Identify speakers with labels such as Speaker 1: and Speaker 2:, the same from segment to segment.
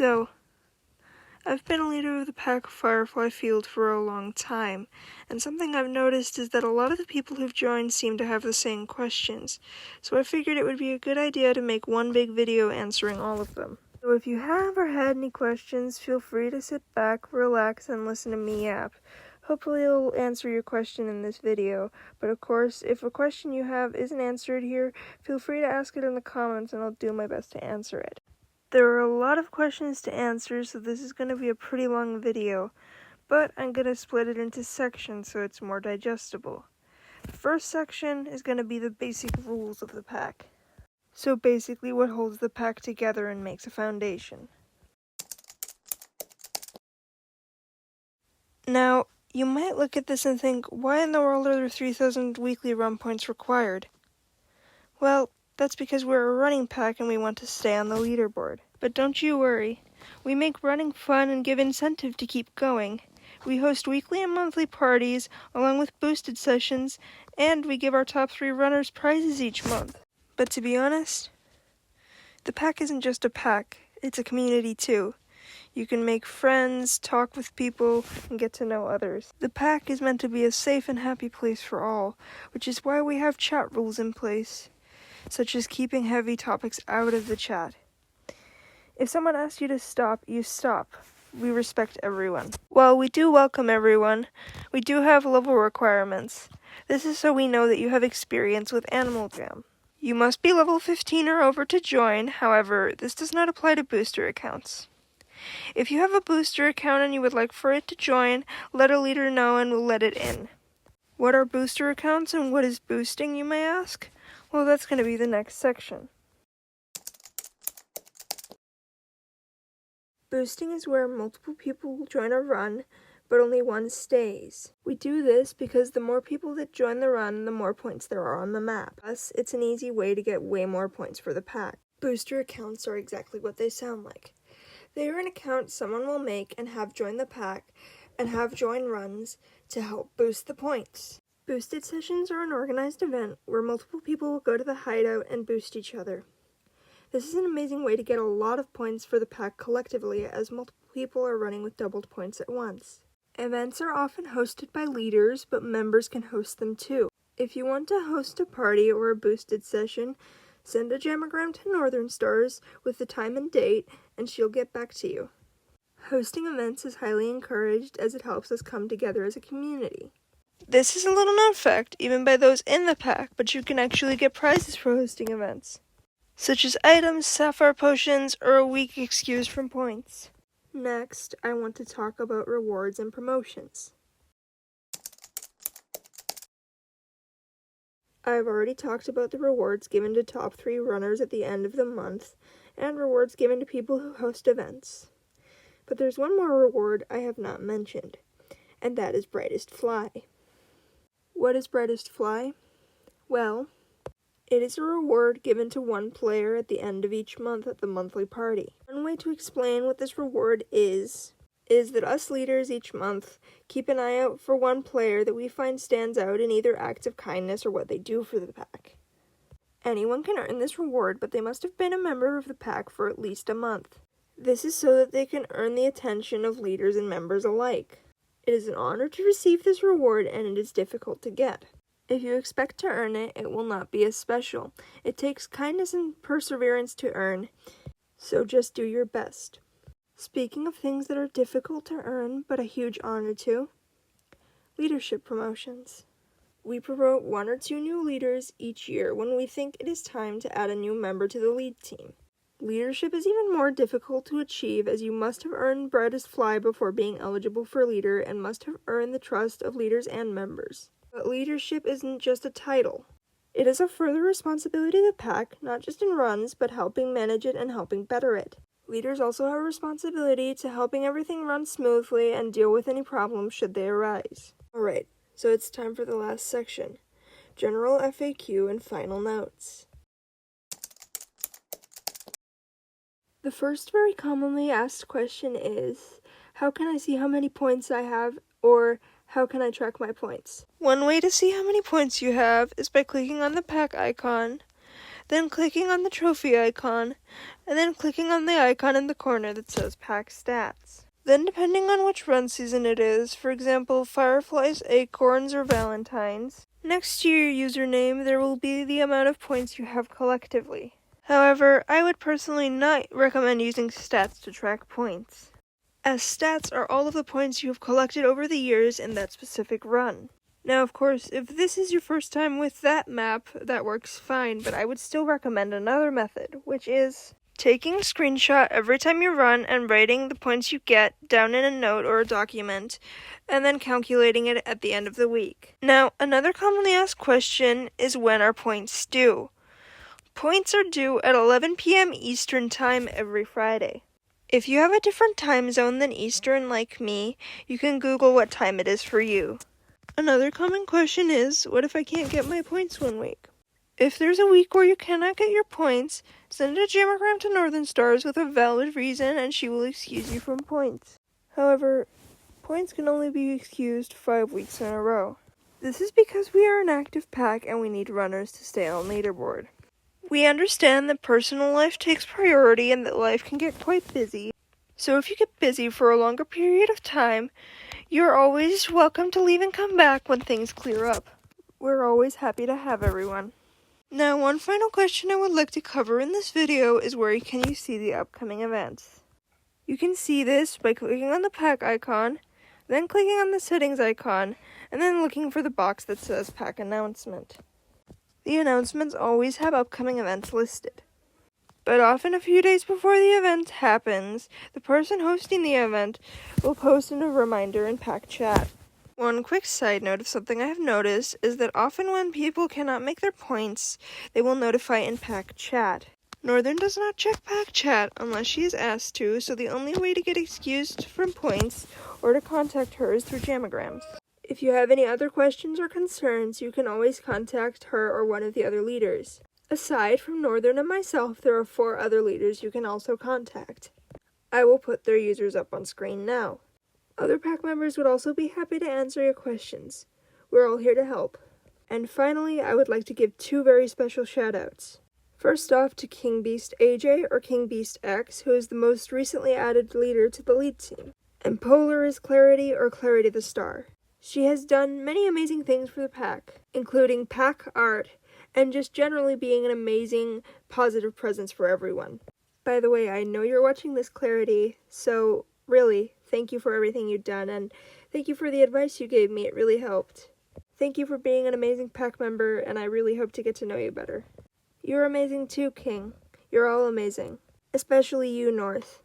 Speaker 1: So, I've been a leader of the pack Firefly field for a long time, and something I've noticed is that a lot of the people who've joined seem to have the same questions, so I figured it would be a good idea to make one big video answering all of them. So if you have or had any questions, feel free to sit back, relax, and listen to me yap. Hopefully it'll answer your question in this video, but of course, if a question you have isn't answered here, feel free to ask it in the comments and I'll do my best to answer it. There are a lot of questions to answer, so this is going to be a pretty long video, but I'm going to split it into sections so it's more digestible. The first section is going to be the basic rules of the pack. So basically what holds the pack together and makes a foundation. Now, you might look at this and think, why in the world are there 3,000 weekly run points required? Well, that's because we're a running pack and we want to stay on the leaderboard. But don't you worry. We make running fun and give incentive to keep going. We host weekly and monthly parties, along with boosted sessions, and we give our top 3 runners prizes each month. But to be honest, the pack isn't just a pack, it's a community too. You can make friends, talk with people, and get to know others. The pack is meant to be a safe and happy place for all, which is why we have chat rules in place, such as keeping heavy topics out of the chat. If someone asks you to stop, you stop. We respect everyone. While we do welcome everyone, we do have level requirements. This is so we know that you have experience with Animal Jam. You must be level 15 or over to join, however, this does not apply to booster accounts. If you have a booster account and you would like for it to join, let a leader know and we'll let it in. What are booster accounts and what is boosting, you may ask? Well, that's going to be the next section. Boosting is where multiple people join a run, but only one stays. We do this because the more people that join the run, the more points there are on the map. Thus, it's an easy way to get way more points for the pack. Booster accounts are exactly what they sound like. They are an account someone will make and have join the pack and have join runs to help boost the points. Boosted sessions are an organized event where multiple people will go to the hideout and boost each other. This is an amazing way to get a lot of points for the pack collectively, as multiple people are running with doubled points at once. Events are often hosted by leaders, but members can host them too. If you want to host a party or a boosted session, send a jammogram to Northern Stars with the time and date, and she'll get back to you. Hosting events is highly encouraged as it helps us come together as a community. This is a little known fact, even by those in the pack, but you can actually get prizes for hosting events, such as items, sapphire potions, or a week excused from points. Next, I want to talk about rewards and promotions. I've already talked about the rewards given to top 3 runners at the end of the month, and rewards given to people who host events. But there's one more reward I have not mentioned, and that is Brightest Fly. What is Brightest Fly? Well, it is a reward given to one player at the end of each month at the monthly party. One way to explain what this reward is that us leaders each month keep an eye out for one player that we find stands out in either acts of kindness or what they do for the pack. Anyone can earn this reward, but they must have been a member of the pack for at least a month. This is so that they can earn the attention of leaders and members alike. It is an honor to receive this reward, and it is difficult to get. If you expect to earn it, it will not be as special. It takes kindness and perseverance to earn, so just do your best. Speaking of things that are difficult to earn, but a huge honor to, leadership promotions. We promote 1 or 2 new leaders each year when we think it is time to add a new member to the lead team. Leadership is even more difficult to achieve, as you must have earned Brightest Fly before being eligible for leader and must have earned the trust of leaders and members. But leadership isn't just a title. It is a further responsibility of the pack, not just in runs, but helping manage it and helping better it. Leaders also have a responsibility to helping everything run smoothly and deal with any problems should they arise. Alright, so it's time for the last section. General FAQ and final notes. The first very commonly asked question is, how can I see how many points I have, or how can I track my points? One way to see how many points you have is by clicking on the pack icon, then clicking on the trophy icon, and then clicking on the icon in the corner that says Pack Stats. Then depending on which run season it is, for example, Firefly's, Acorns, or Valentine's, next to your username there will be the amount of points you have collectively. However, I would personally not recommend using stats to track points, as stats are all of the points you have collected over the years in that specific run. Now, of course, if this is your first time with that map, that works fine, but I would still recommend another method, which is taking a screenshot every time you run and writing the points you get down in a note or a document, and then calculating it at the end of the week. Now, another commonly asked question is, when are points due? Points are due at 11 p.m. Eastern Time every Friday. If you have a different time zone than Eastern like me, you can Google what time it is for you. Another common question is, what if I can't get my points one week? If there's a week where you cannot get your points, send a jammergram to Northern Stars with a valid reason and she will excuse you from points. However, points can only be excused 5 weeks in a row. This is because we are an active pack and we need runners to stay on leaderboard. We understand that personal life takes priority and that life can get quite busy. So if you get busy for a longer period of time, you're always welcome to leave and come back when things clear up. We're always happy to have everyone. Now, one final question I would like to cover in this video is, where can you see the upcoming events? You can see this by clicking on the pack icon, then clicking on the settings icon, and then looking for the box that says pack announcement. The announcements always have upcoming events listed, but often a few days before the event happens, the person hosting the event will post in a reminder in pack chat. One quick side note of something I have noticed is that often when people cannot make their points, they will notify in pack chat. Northern does not check pack chat unless she is asked to, so the only way to get excused from points or to contact her is through jamograms. If you have any other questions or concerns, you can always contact her or one of the other leaders. Aside from Northern and myself, there are 4 other leaders you can also contact. I will put their users up on screen now. Other pack members would also be happy to answer your questions. We're all here to help. And finally, I would like to give 2 very special shoutouts. First off to King Beast AJ or King Beast X, who is the most recently added leader to the lead team. And Polar is Clarity or Clarity the Star. She has done many amazing things for the pack, including pack art, and just generally being an amazing, positive presence for everyone. By the way, I know you're watching this, Clarity, so really, thank you for everything you've done, and thank you for the advice you gave me. It really helped. Thank you for being an amazing pack member, and I really hope to get to know you better. You're amazing too, King. You're all amazing. Especially you, North.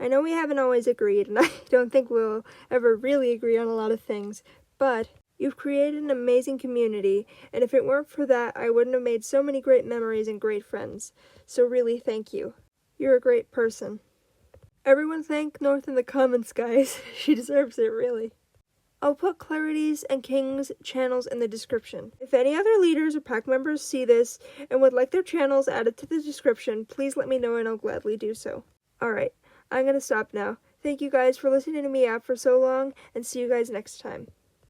Speaker 1: I know we haven't always agreed, and I don't think we'll ever really agree on a lot of things, but you've created an amazing community, and if it weren't for that, I wouldn't have made so many great memories and great friends. So really, thank you. You're a great person. Everyone thank North in the comments, guys. She deserves it, really. I'll put Clarity's and King's channels in the description. If any other leaders or pack members see this and would like their channels added to the description, please let me know and I'll gladly do so. Alright, I'm gonna stop now. Thank you guys for listening to me out for so long, and see you guys next time.